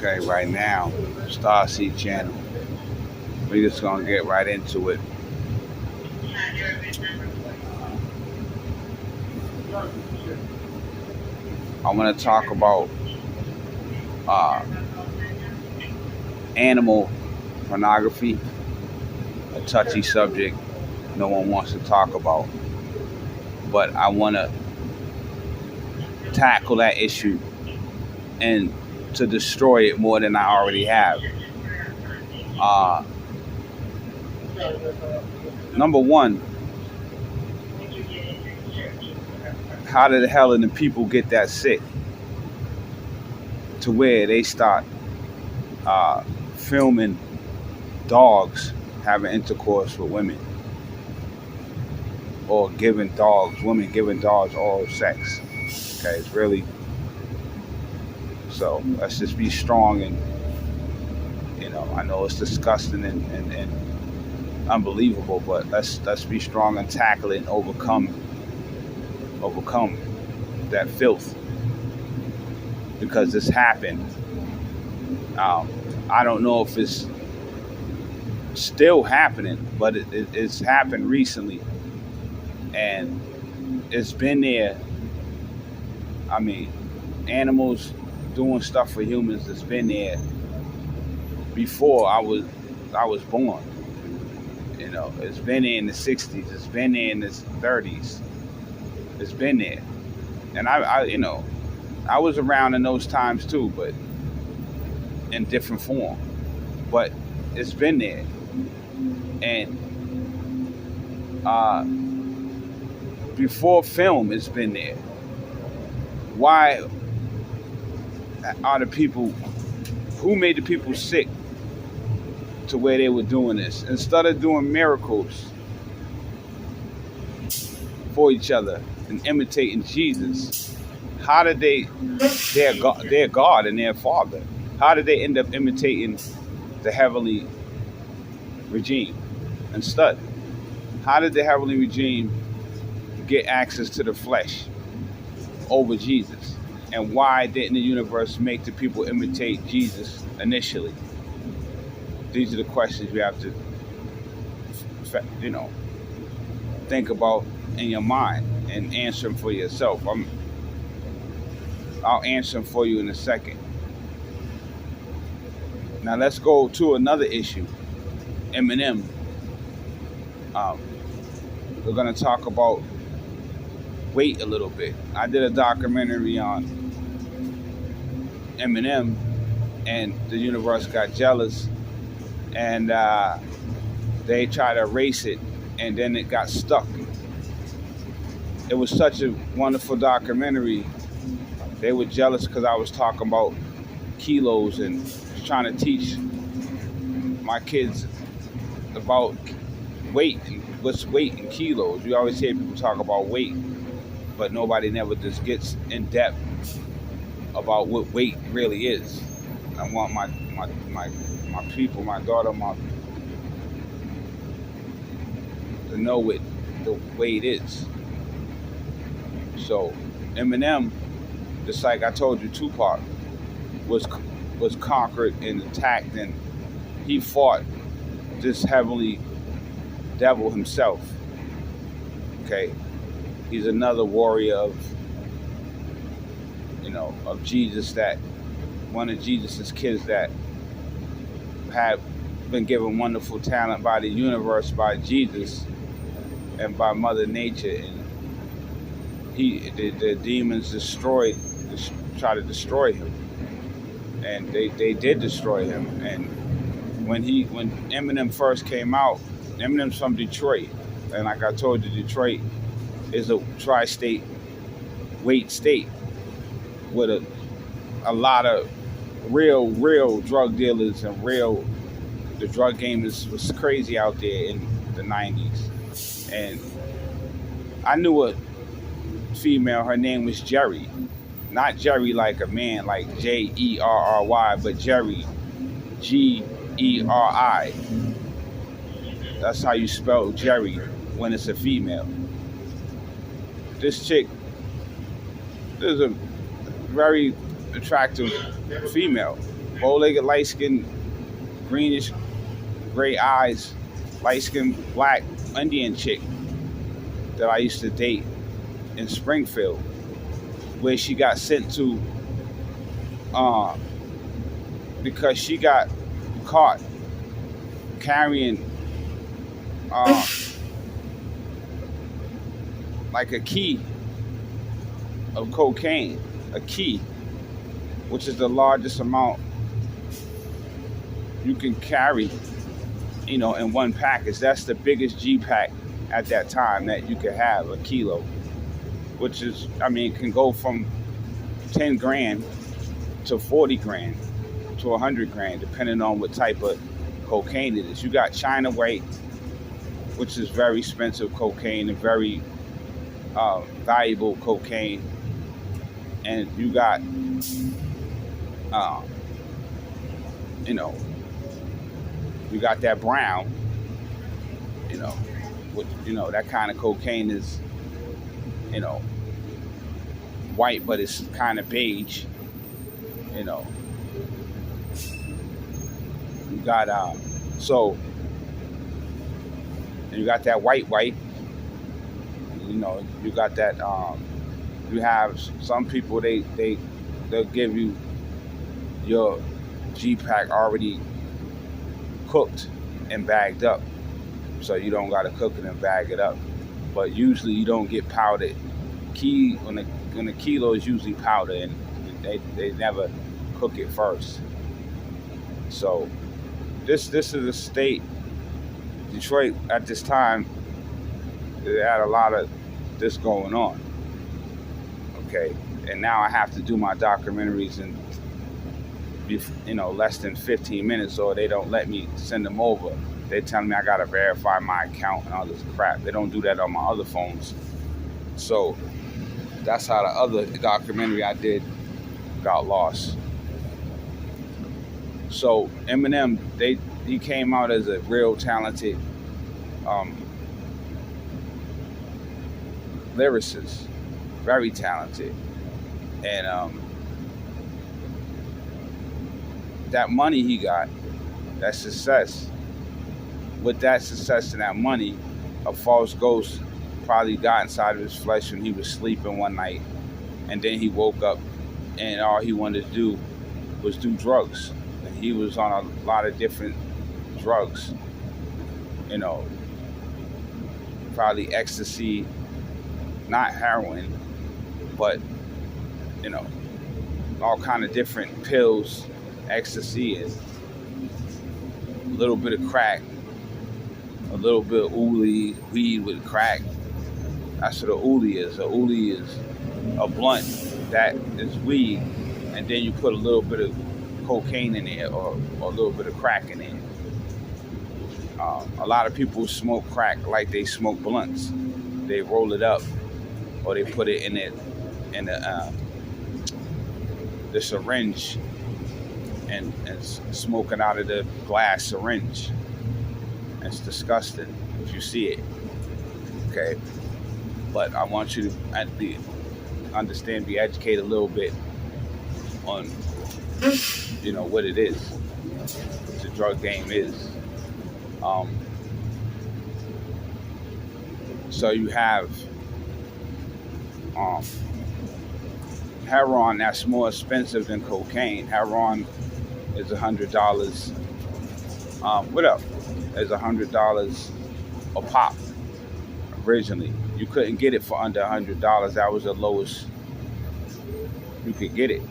Okay, right now, Starseed Channel. We're just gonna get right into it. I want to talk about uh, animal pornography, a touchy subject no one wants to talk about, but I want to tackle that issue and to destroy it more than I already have. Uh, Number one, how the hell did the people get that sick to where they start filming dogs having intercourse with women or women giving dogs oral sex? Okay, it's really, so let's just be strong and, I know it's disgusting and unbelievable, but let's be strong and tackle it and overcome that filth, because this happened. I don't know if it's still happening, but it's happened recently, and it's been there. I mean, animals doing stuff for humans has been there before I was born. It's been there in the '60s. It's been there in the '30s. It's been there, and I was around in those times too, but in different form. But it's been there, and before film, it's been there. Why are the people who made the people sick to where they were doing this instead of doing miracles for each other and imitating Jesus? How did their God and their Father, how did they end up imitating the heavenly regime instead? How did the heavenly regime get access to the flesh over Jesus? And why didn't the universe make the people imitate Jesus initially? These are the questions you have to, think about in your mind and answer them for yourself. I'll answer them for you in a second. Now let's go to another issue. Eminem. We're gonna talk about weight a little bit. I did a documentary on Eminem, and the universe got jealous, and they tried to erase it, and then it got stuck. It was such a wonderful documentary. They were jealous because I was talking about kilos and trying to teach my kids about weight and what's weight in kilos. You always hear people talk about weight, but nobody never just gets in depth about what weight really is. I want my people, my daughter, to know what the weight is. So Eminem, just like I told you, Tupac was conquered and attacked, and he fought this heavenly devil himself. Okay, he's another warrior of Jesus, that one of Jesus's kids that have been given wonderful talent by the universe, by Jesus, and by Mother Nature, and the demons tried to destroy him, and they did destroy him. And when Eminem first came out, Eminem's from Detroit, and like I told you, Detroit is a tri-state weight state with a lot of real drug dealers, and the drug game was crazy out there in the 90s. And I knew a female, her name was Jerry. Not Jerry like a man, like Jerry, but Jerry, Geri. That's how you spell Jerry when it's a female. This chick is a very attractive female, bow-legged, light-skinned, greenish, gray eyes, light-skinned, black Indian chick that I used to date in Springfield, where she got sent to because she got caught carrying like a key of cocaine, a key, which is the largest amount you can carry, in one package. That's the biggest G pack at that time that you could have, a kilo, which is, can go from 10 grand to 40 grand to 100 grand, depending on what type of cocaine it is. You got China White, which is very expensive cocaine and very valuable cocaine. And you got, you got that brown, that kind of cocaine is, white, but it's kind of beige, You got, you got that white, you got that, you have some people, they'll give you your G-Pack already cooked and bagged up, so you don't got to cook it and bag it up. But usually you don't get powdered. When the kilo is usually powdered, and they never cook it first. So this is a state, Detroit at this time, it had a lot of this going on. Okay, and now I have to do my documentaries in less than 15 minutes, or they don't let me send them over. They tell me I gotta verify my account and all this crap. They don't do that on my other phones. So that's how the other documentary I did got lost. So Eminem, he came out as a real talented lyricist, very talented, and that money he got, that success. With that success and that money, a false ghost probably got inside of his flesh when he was sleeping one night, and then he woke up, and all he wanted to do was do drugs. And he was on a lot of different drugs, probably ecstasy, not heroin, but all kind of different pills, ecstasy, and a little bit of crack, a little bit of oolie, weed with crack. That's what a oolie is. A oolie is a blunt that is weed, and then you put a little bit of cocaine in there, or a little bit of crack in there. A lot of people smoke crack like they smoke blunts. They roll it up, or they put it in the syringe, and smoking out of the glass syringe. It's disgusting if you see it. Okay, but I want you to understand, be educated a little bit on, what it is, what the drug game is. So you have heroin that's more expensive than cocaine. Heroin is $100. What up? Is $100 a pop. Originally, you couldn't get it for under $100. That was the lowest you could get it,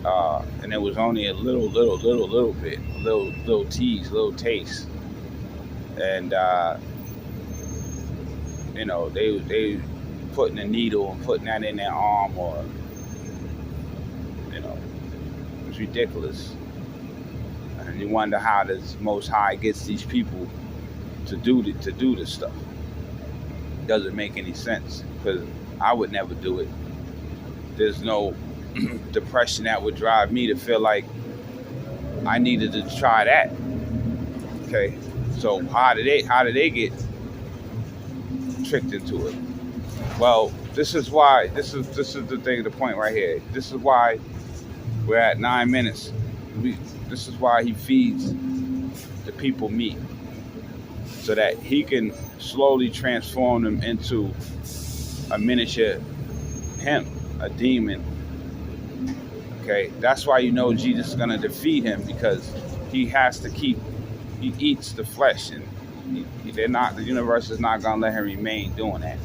and it was only a little bit, little tease, little taste, and they putting a needle and putting that in their arm, or it's ridiculous. And you wonder how this Most High gets these people to do this stuff. It doesn't make any sense, because I would never do it. There's no depression that would drive me to feel like I needed to try that. Okay, so how did they get tricked into it? Well, this is why. This is the thing. The point right here. This is why we're at 9 minutes. This is why he feeds the people meat, so that he can slowly transform them into a miniature him, a demon. Okay, that's why you know Jesus is gonna defeat him, because he has to keep. He eats the flesh, and they're not. The universe is not gonna let him remain doing that.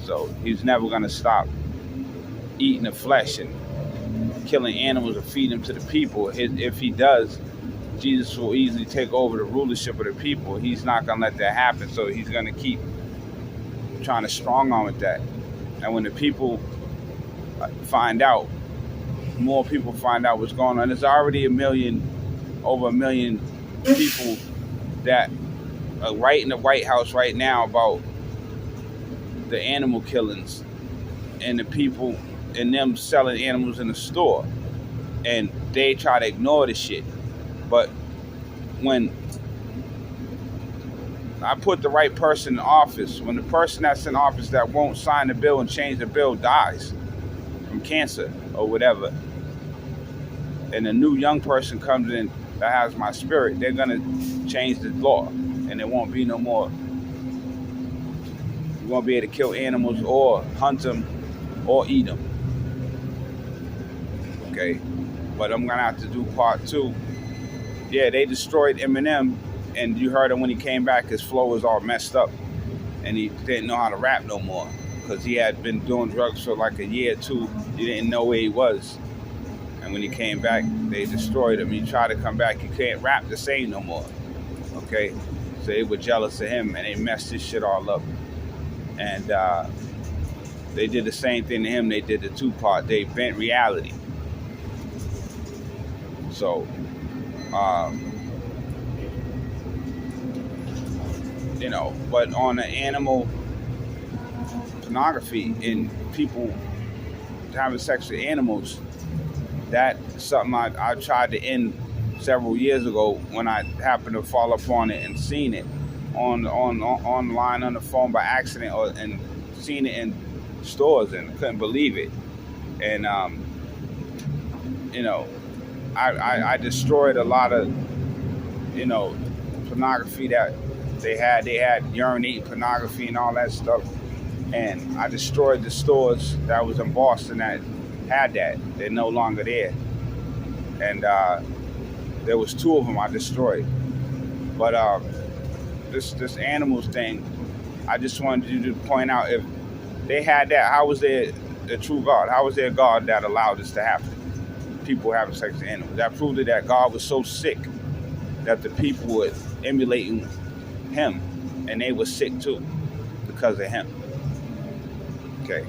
So he's never gonna stop eating the flesh and killing animals and feed them to the people. If he does, Jesus will easily take over the rulership of the people. He's not gonna let that happen. So he's gonna keep trying to strong arm with that. And when the people find out, more people find out what's going on. There's already over a million people that are right in the White House right now about the animal killings and the people and them selling animals in the store. And they try to ignore the shit. But when I put the right person in office, when the person that's in office that won't sign the bill and change the bill dies from cancer or whatever, and a new young person comes in that has my spirit, they're gonna change the law, and there won't be no more. You won't be able to kill animals or hunt them or eat them. Okay, but I'm gonna have to do part 2. Yeah, they destroyed Eminem, and you heard him when he came back. His flow was all messed up, and he didn't know how to rap no more because he had been doing drugs for like a year or 2. He didn't know where he was. And when he came back, they destroyed him. He tried to come back. He can't rap the same no more. Okay? So they were jealous of him, and they messed his shit all up. And they did the same thing to him. They did the Tupac. They bent reality. So, you know, but on the animal pornography and people having sex with animals, that's something I tried to end several years ago when I happened to fall upon it and seen it online on the phone by accident, and seen it in stores and couldn't believe it. And you know, I destroyed a lot of, you know, pornography that they had. They had urinating pornography and all that stuff. And I destroyed the stores that was in Boston that had that. They're no longer there. And there was 2 of them I destroyed. But this animals thing, I just wanted you to point out, if they had that, how was there a true God? How was there a God that allowed this to happen? People having sex with animals. That proved that God was so sick that the people were emulating him, and they were sick too because of him. Okay.